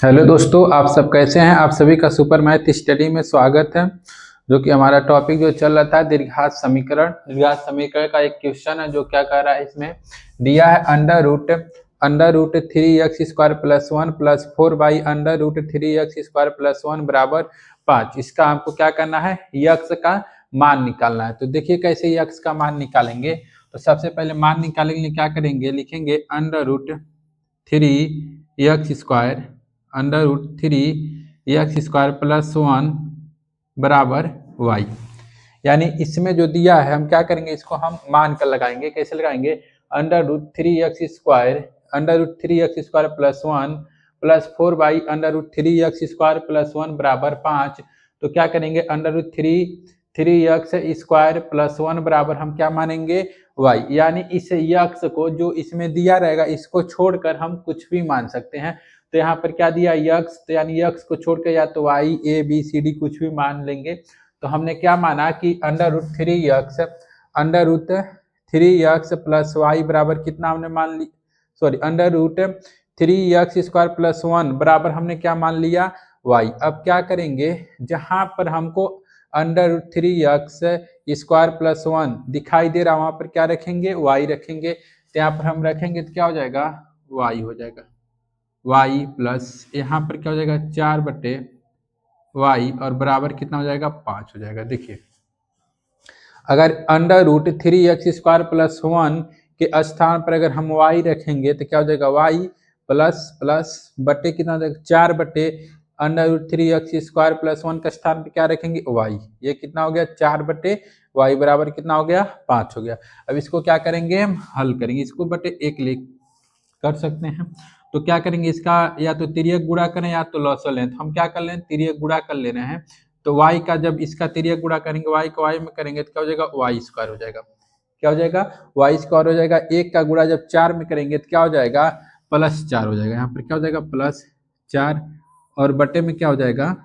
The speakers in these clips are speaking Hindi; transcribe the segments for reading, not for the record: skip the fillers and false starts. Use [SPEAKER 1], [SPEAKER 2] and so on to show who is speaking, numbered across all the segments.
[SPEAKER 1] हेलो दोस्तों, आप सब कैसे हैं। आप सभी का सुपर मैथ स्टडी में स्वागत है। जो कि हमारा टॉपिक जो चल रहा था द्विघात समीकरण। द्विघात समीकरण का एक क्वेश्चन है जो क्या कह रहा है, इसमें दिया है under root 3x² plus 1 plus 4 by under root 3x² plus 1 बराबर 5। इसका हमको क्या करना है, यक्स का मान निकालना है। तो देखिए कैसे यक्स का मान निकालेंगे। तो सबसे पहले मान निकालने के लिए क्या करेंगे, लिखेंगे अंडर रूट 3 एक्स² प्लस 1 बराबर वाई। यानी इसमें जो दिया है हम क्या करेंगे, इसको हम मान कर लगाएंगे। कैसे लगाएंगे, under root 3 एक्स² plus 1 plus 4 by under root 3 एक्स² plus 1 बराबर 5। तो क्या करेंगे, अंडर रूट 3 एक्स² प्लस 1 बराबर हम क्या मानेंगे, वाई। यानी इस यक्स को जो इसमें दिया रहेगा इसको छोड़कर हम कुछ भी मान सकते हैं। तो यहाँ पर क्या दिया, यक्स, तो यानी यक्स को छोड़कर या तो Y, A, B, C, D कुछ भी मान लेंगे। तो हमने क्या माना कि under root 3 X plus Y बराबर कितना हमने मान ली, सॉरी, अंडर रूट 3 एक्स² प्लस 1 बराबर हमने क्या मान लिया, वाई। अब क्या करेंगे, जहां पर हमको अंडर रूट 3 एक्स² प्लस 1 दिखाई दे रहा वहां पर क्या रखेंगे, वाई रखेंगे। तो यहाँ पर हम रखेंगे तो क्या हो जाएगा, वाई हो जाएगा। वाई प्लस यहाँ पर क्या हो जाएगा, 4/वाई और बराबर कितना हो जाएगा, 5 हो जाएगा। देखिए अगर अंडर रूट 3 एक्स² प्लस 1 के स्थान पर अगर हम वाई रखेंगे तो क्या हो जाएगा, वाई प्लस प्लस बटे कितना हो जाएगा, 4/अंडर रूट 3 एक्स² प्लस 1 के स्थान पर क्या रखेंगे, वाई। ये कितना हो गया, 4/वाई बराबर कितना हो गया, 5 हो गया। अब इसको क्या करेंगे, हम हल करेंगे। इसको बटे 1 लिख कर सकते हैं। तो क्या करेंगे, इसका या तो तिर्यक गुणा करें या तो लॉसल लें। तो हम क्या कर लें, तिर्यक गुणा कर ले रहे हैं। तो y का जब इसका तिर्यक गुणा करेंगे, y को y में करेंगे तो क्या हो जाएगा, y² हो जाएगा। क्या हो जाएगा, y² हो जाएगा। 1 का गुणा जब 4 में करेंगे तो क्या हो जाएगा, +4 हो जाएगा। यहाँ पर क्या हो जाएगा, +4 और बटे में क्या हो जाएगा,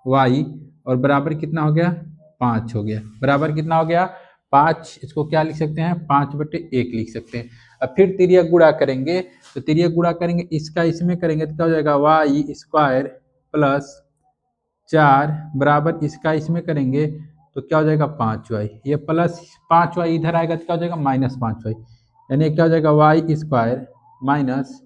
[SPEAKER 1] y और बराबर कितना हो गया, 5 हो गया। बराबर कितना हो गया, 5। इसको क्या लिख सकते हैं, 5/1 लिख सकते हैं। अब फिर तिर्यक गुणा करेंगे। तो तिर्यक गुणा करेंगे, इसका इसमें करेंगे तो क्या हो जाएगा, y² प्लस 4 बराबर इसका इसमें करेंगे तो क्या हो जाएगा, 5y। ये प्लस 5y इधर आएगा तो क्या हो जाएगा, -5y। यानी क्या हो जाएगा, y² माइनस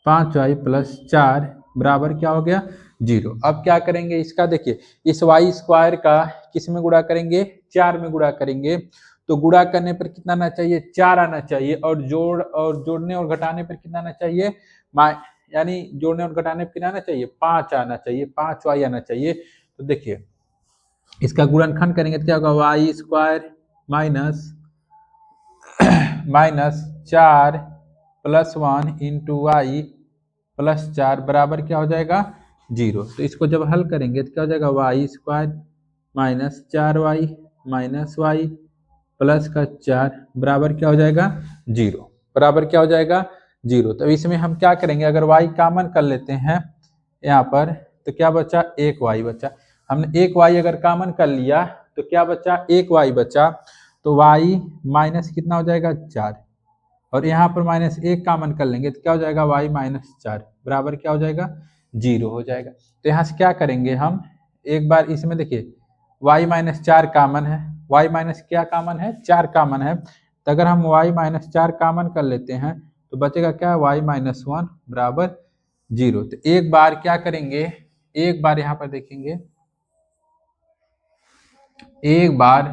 [SPEAKER 1] 5y प्लस 4 बराबर क्या हो गया, 0। अब क्या करेंगे, इसका देखिए इस y² का किस में गुणा करेंगे, 4 में गुणा करेंगे। तो गुणा करने पर कितना आना चाहिए, 4 आना चाहिए। और जोड़ने और घटाने पर कितना आना चाहिए, यानी जोड़ने और घटाने पर कितना आना चाहिए, 5 आना चाहिए, 5y आना चाहिए। तो देखिए इसका गुणनखंड करेंगे तो क्या होगा, y² minus 4 plus 1 into Y plus 4 बराबर क्या हो जाएगा, 0। तो इसको जब हल करेंगे तो क्या हो जाएगा, y² minus 4y minus Y plus का 4 बराबर क्या हो जाएगा, 0। बराबर क्या हो जाएगा, 0। तो इसमें हम क्या करेंगे, अगर y कॉमन कर लेते हैं यहाँ पर तो क्या बचा, 1y बचा। हमने 1y अगर कॉमन कर लिया तो क्या बचा, 1y बचा। तो y माइनस कितना हो जाएगा, 4। और यहाँ पर -1 कॉमन कर लेंगे तो क्या हो जाएगा, y-4 बराबर क्या हो जाएगा, 0 हो जाएगा। तो यहाँ से क्या करेंगे हम, एक बार इसमें देखिए y-4 कॉमन है, y माइनस क्या कॉमन है, 4 कॉमन है। तो अगर हम y-4 कॉमन कर लेते हैं तो बचेगा क्या, y-1 बराबर 0। तो एक बार क्या करेंगे, एक बार यहाँ पर देखेंगे, एक बार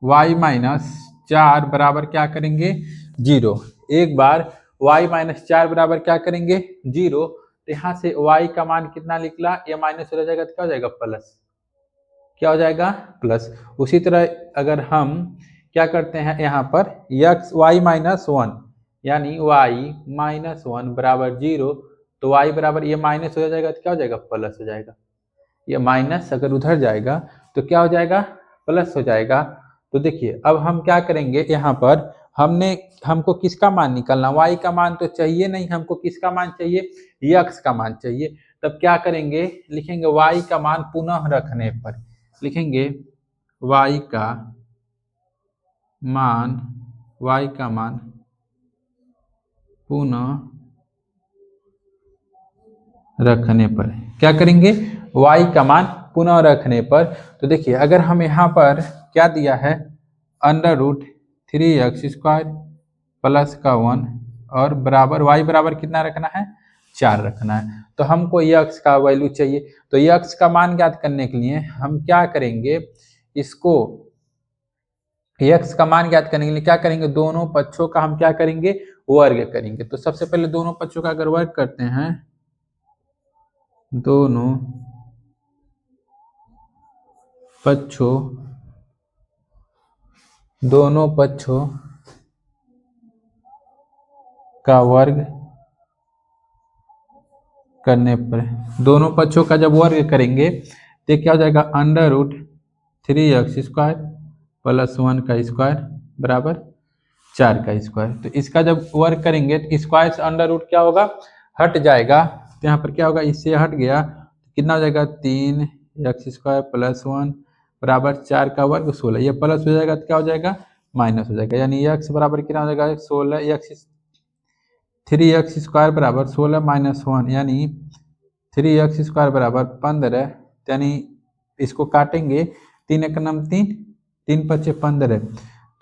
[SPEAKER 1] y-4 बराबर क्या करेंगे, 0। एक बार y-4 बराबर क्या करेंगे, 0। तो यहाँ से y का मान कितना निकला, ये माइनस हो जाएगा तो क्या हो जाएगा, प्लस। क्या हो जाएगा, प्लस। उसी तरह अगर हम क्या करते हैं यहाँ पर y-1 यानी y-1 बराबर 0। तो y बराबर ये माइनस हो जाएगा तो क्या हो जाएगा, प्लस हो जाएगा। ये माइनस अगर उधर जाएगा तो क्या हो जाएगा, प्लस हो जाएगा। तो देखिए अब हम क्या करेंगे, यहाँ पर हमको किसका मान निकालना, y का मान तो चाहिए नहीं, हमको किसका मान चाहिए, x का मान चाहिए। तब क्या करेंगे, लिखेंगे y का मान पुनः रखने पर लिखेंगे y का मान पुनः रखने पर क्या करेंगे, y का मान पुनः रखने पर। तो देखिए अगर हम यहाँ पर क्या दिया है, √3x² प्लस का 1 और बराबर y बराबर कितना रखना है, 4 रखना है। तो हमको x का वैल्यू चाहिए, तो x का मान ज्ञात करने के लिए हम क्या करेंगे, इसको x का मान ज्ञात करने के लिए क्या करेंगे, दोनों पक्षों का हम क्या करेंगे, वर्ग करेंगे। तो सबसे पहले दोनों पक्षों का अगर वर्ग करते हैं, दोनों पक्षों का वर्ग करने पर, दोनों पक्षों का जब वर्ग करेंगे तो क्या हो जाएगा, √3x² प्लस 1 का स्क्वायर बराबर 4 का स्क्वायर। तो इसका जब वर्ग करेंगे तो स्क्वायर से अंडर रूट क्या होगा, हट जाएगा। तो यहाँ पर क्या होगा, इससे हट गया तो कितना हो जाएगा, 3x² प्लस 1 बराबर 4 का वर्ग 16। ये प्लस हो जाएगा तो क्या हो जाएगा, माइनस हो जाएगा। यानी x बराबर कितना हो जाएगा, 16x, 3x² बराबर 16 माइनस 1 यानी 3x² बराबर 15। यानी इसको काटेंगे, 3 एक नम 3, 3 पचे 15।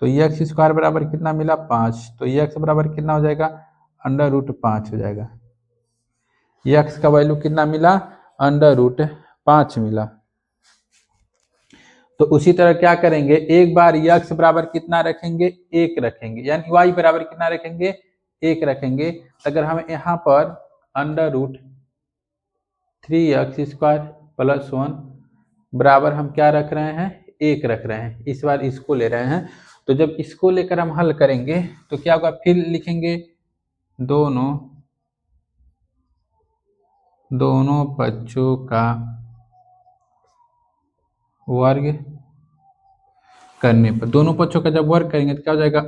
[SPEAKER 1] तो x² बराबर कितना मिला, 5। तो x बराबर कितना हो जाएगा, √5 हो जाएगा। x का वैल्यू कितना मिला, √5 मिला। तो उसी तरह क्या करेंगे, एक बार x बराबर कितना रखेंगे, 1 रखेंगे, यानी y बराबर कितना रखेंगे, 1 रखेंगे। अगर हम यहाँ पर √3x² प्लस 1 बराबर हम क्या रख रहे हैं, 1 रख रहे हैं, इस बार इसको ले रहे हैं। तो जब इसको लेकर हम हल करेंगे तो क्या होगा, फिर लिखेंगे दोनों पक्षों का वर्ग करने पर, दोनों पक्षों का जब वर्ग करेंगे तो क्या हो जाएगा,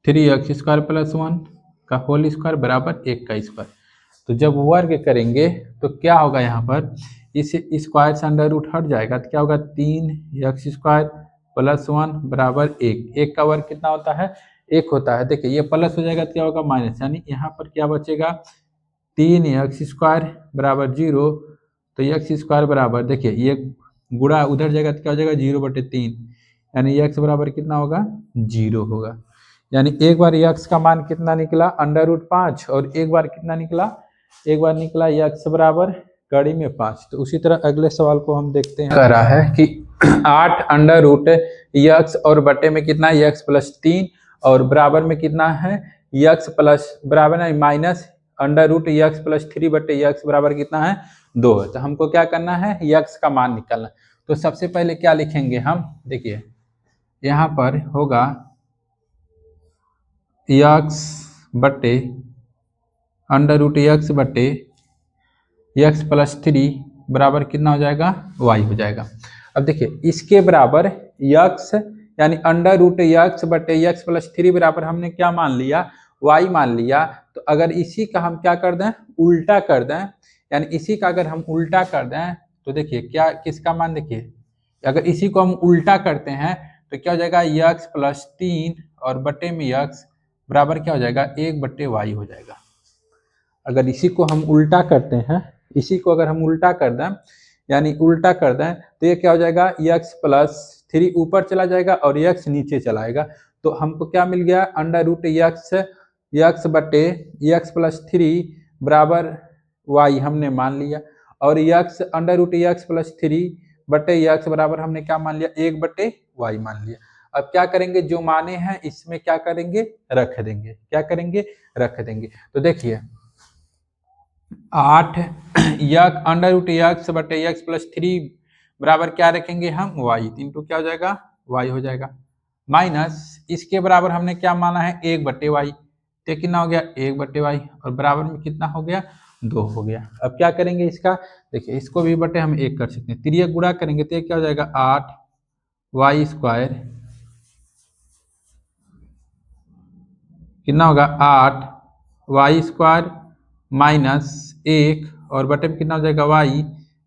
[SPEAKER 1] √3x² प्लस 1 का होल स्क्वायर बराबर 1 का स्क्वायर। तो जब वर्ग करेंगे तो क्या होगा, यहाँ पर इस स्क्वायर से अंडर रूट हट जाएगा तो क्या होगा, 3x² प्लस 1 बराबर 1। 1 का वर्ग कितना होता है, 1 होता है। देखिए ये प्लस हो जाएगा तो क्या होगा, माइनस। यानी यहाँ पर क्या बचेगा, 3x² बराबर 0। तो x² बराबर, देखिए ये गुणा उधर जाएगा तो क्या हो जाएगा, 0/3। यानी x बराबर कितना होगा, 0 होगा। यानी एक बार x का मान कितना निकला, √5, और एक बार कितना निकला, एक बार निकला x बराबर कड़ी में 5। तो उसी तरह अगले सवाल को हम देखते हैं। कह रहा है कि 8 √x और बटे में कितना है, x प्लस 3 और बराबर में कितना है, x प्लस बराबर नहीं माइनस √x प्लस 3 बटे x बराबर कितना है, 2 है। तो हमको क्या करना है, x का मान निकालना। तो सबसे पहले क्या लिखेंगे हम, देखिए यहाँ पर होगा x बटे √x बटे x प्लस 3 बराबर कितना हो जाएगा, y हो जाएगा। अब देखिए इसके बराबर x यानी √x बटे x प्लस 3 बराबर हमने क्या मान लिया, y मान लिया। तो अगर इसी का हम क्या कर दें, उल्टा कर दें, यानी इसी का अगर हम उल्टा कर दें तो देखिए क्या, किसका मान, देखिए अगर इसी को हम उल्टा करते हैं तो क्या हो जाएगा, x प्लस 3 और बटे में x बराबर क्या हो जाएगा, 1/y हो जाएगा। अगर इसी को हम उल्टा करते हैं, इसी को अगर हम उल्टा कर दें, यानी उल्टा कर दें तो ये क्या हो जाएगा, x प्लस 3 ऊपर चला जाएगा और x नीचे चलाएगा। तो हमको क्या मिल गया, x बटे x प्लस 3 बराबर y हमने मान लिया, और x प्लस 3 बटे x बराबर हमने क्या मान लिया, 1/y मान लिया। अब क्या करेंगे, जो माने हैं इसमें क्या करेंगे, रख देंगे। क्या करेंगे, रख देंगे। तो देखिए 8 √x बटे x प्लस 3 बराबर क्या रखेंगे हम, y, इंटू क्या हो जाएगा, y हो जाएगा, माइनस इसके बराबर हमने क्या माना है, 1/y। तो कितना हो गया, 1/y, और बराबर में कितना हो गया, 2 हो गया। अब क्या करेंगे इसका, देखिए इसको भी बटे हम 1 कर सकते हैं, तिर्यक गुणा करेंगे तो क्या हो जाएगा, 8y² कितना होगा, 8y² माइनस 1 और बटे में कितना हो जाएगा, y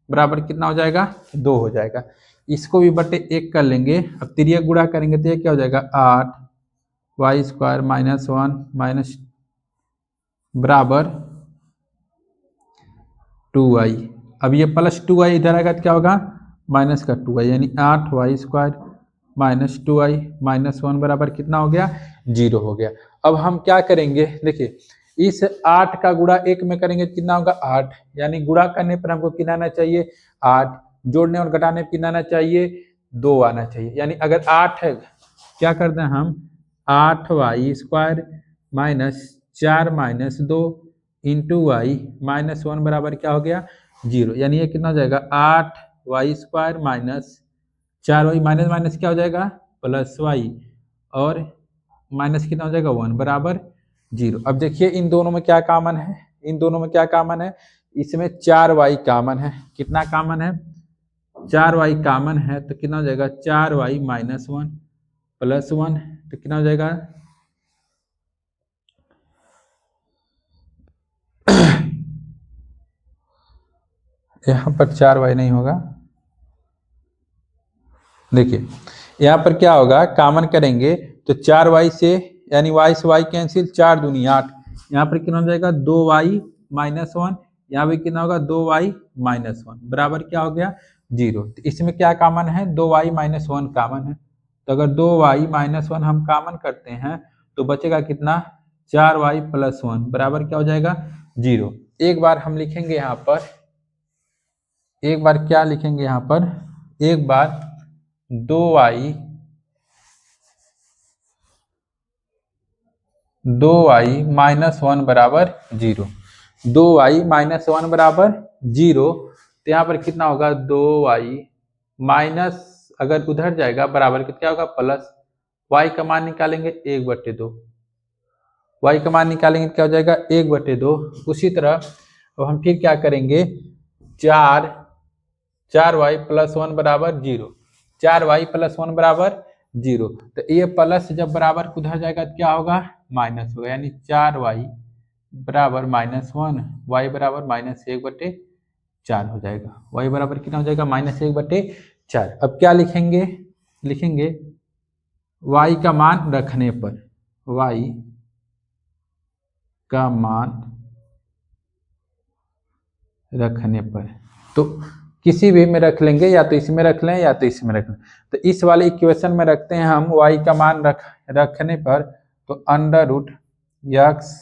[SPEAKER 1] बराबर कितना हो जाएगा, 2 हो जाएगा। इसको भी बटे 1 कर लेंगे। अब तिर्यक गुणा करेंगे तो ये क्या हो जाएगा, 8y² माइनस 1 माइनस बराबर 2y। अब ये +2y इधर आएगा तो क्या होगा, -2y, यानी 8y² -2y -1 बराबर कितना हो गया, 0 हो गया। अब हम क्या करेंगे, देखिए इस 8 का गुणा 1 में करेंगे कितना होगा 8, यानी गुणा करने पर हमको कितना आना चाहिए 8, जोड़ने और घटाने पर कितना आना चाहिए 2 आना चाहिए। यानी अगर 8 है, क्या करते हैं हम 8y² -4 -2 इंटू y -1 बराबर क्या हो गया 0। यानी ये कितना हो जाएगा 8y² -4y माइनस माइनस क्या हो जाएगा +y, और माइनस कितना हो जाएगा 1 बराबर 0। अब देखिए इन दोनों में क्या कॉमन है, इन दोनों में क्या कॉमन है, इसमें 4y कॉमन है। कितना कॉमन है 4y कॉमन है, तो कितना हो जाएगा 4y -1 +1, तो कितना हो जाएगा यहाँ पर 4y नहीं होगा, देखिए यहाँ पर क्या होगा कॉमन करेंगे तो 4y से, यानी y से y कैंसिल, 4 दूनी 8, यहाँ पर कितना हो जाएगा 2y -1, यहाँ पे कितना होगा 2y -1 बराबर क्या हो गया 0। तो इसमें क्या कॉमन है 2y -1 कॉमन है, तो अगर 2y -1 हम कॉमन करते हैं तो बचेगा कितना 4y +1 बराबर क्या हो जाएगा 0। एक बार हम लिखेंगे यहाँ पर, एक बार क्या लिखेंगे यहाँ पर, एक बार 2y -1 बराबर 0, 2y -1 बराबर 0, तो यहाँ पर कितना होगा 2y माइनस, अगर उधर जाएगा बराबर क्या होगा प्लस, y का मान निकालेंगे 1/2, y का मान निकालेंगे क्या हो जाएगा 1/2। उसी तरह अब हम फिर क्या करेंगे 4y +1 बराबर 0, 4y +1 बराबर 0, तो ये प्लस जब बराबर उधर जाएगा तो क्या होगा माइनस होगा, यानी 4y बराबर -1, y बराबर -1/4 हो जाएगा, y बराबर कितना हो जाएगा -1/4। अब क्या लिखेंगे, लिखेंगे y का मान रखने पर, y का मान रखने पर, तो किसी भी में रख लेंगे, या तो इसमें रख लें या तो इसमें रख लें। तो इस वाले इक्वेशन में रखते हैं हम y का मान रखने पर, तो √x/x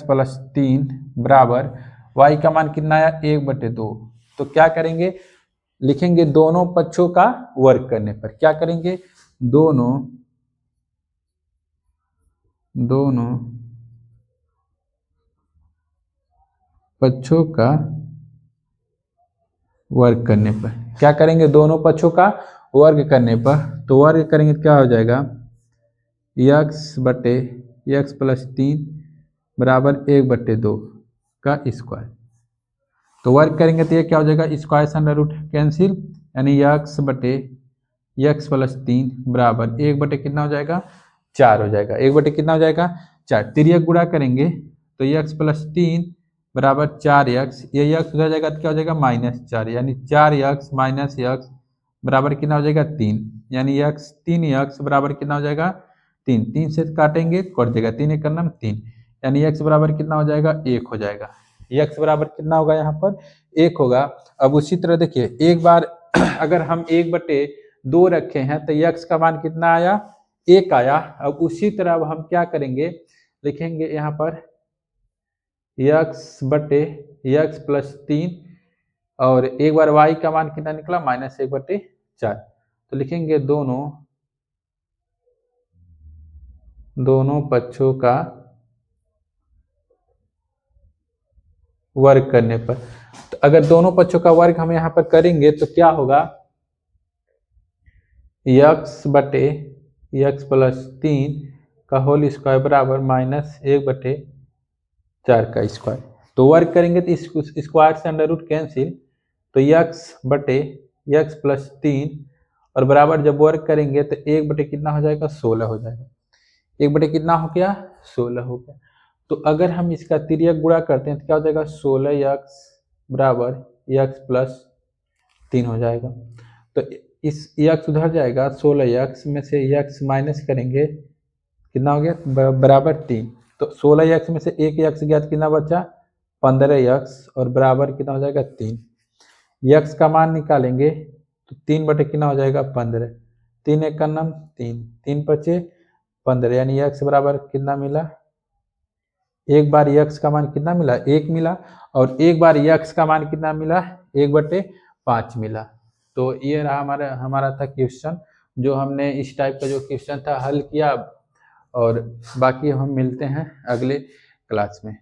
[SPEAKER 1] + 3 बराबर y का मान कितना आया 1/2। तो क्या करेंगे, लिखेंगे दोनों पक्षों का वर्ग करने पर, क्या करेंगे दोनों पक्षों का वर्ग करने पर, क्या करेंगे दोनों पक्षों का वर्ग करने पर, तो वर्ग करेंगे क्या हो जाएगा x/x + 3 बराबर 1/2 का स्क्वायर। तो वर्ग करेंगे तो ये क्या हो जाएगा स्क्वायर से अंडर रूट कैंसिल, यानी x/x + 3 बराबर 1/, कितना हो जाएगा 4 हो जाएगा, 1/, कितना हो जाएगा 4। तिर्यक गुणा करेंगे तो x + 3 बराबर 4x, ये x उधर जाएगा तो क्या हो जाएगा -4, यानी 4x - x बराबर कितना हो जाएगा 3, यानी 3x बराबर कितना हो जाएगा 3, 3 से काटेंगे कट जाएगा, 3 1 करना 3, यानी x बराबर कितना हो जाएगा 1 हो जाएगा, x बराबर कितना होगा यहाँ पर 1 होगा। अब उसी तरह देखिए एक बार अगर हम 1/2 रखे हैं तो x का मान कितना आया 1 आया। अब उसी तरह अब हम क्या करेंगे, लिखेंगे यहाँ पर x/x + 3, और एक बार y का मान कितना निकला -1/4, तो लिखेंगे दोनों पक्षों का वर्ग करने पर। तो अगर दोनों पक्षों का वर्ग हम यहाँ पर करेंगे तो क्या होगा x/x + 3 का होल स्क्वायर बराबर -1/4 का स्क्वायर। तो वर्ग करेंगे तो इस स्क्वायर से अंडर रूट कैंसिल, तो x/x + 3 और बराबर जब वर्ग करेंगे तो 1/, कितना हो जाएगा 16 हो जाएगा, 1/, कितना हो गया 16 हो गया। तो अगर हम इसका तिर्यक गुणा करते हैं तो क्या हो जाएगा 16x बराबर x + 3 हो जाएगा। तो इस x उधर जाएगा, 16x में से x माइनस करेंगे कितना हो गया बराबर 3, तो 16x में से एक x गया तो कितना बचा 15x और बराबर कितना हो जाएगा 3। x का मान निकालेंगे तो 3 बटे कितना हो जाएगा 15, 3 एक का नाम 3, 3 पचे 15, यानी x बराबर कितना मिला, एक बार x का मान कितना मिला 1 मिला, और एक बार x का मान कितना मिला 1/5 मिला। तो ये रहा हमारा था क्वेश्चन, जो हमने इस टाइप का जो क्वेश्चन था हल किया। और बाकी हम मिलते हैं अगले क्लास में।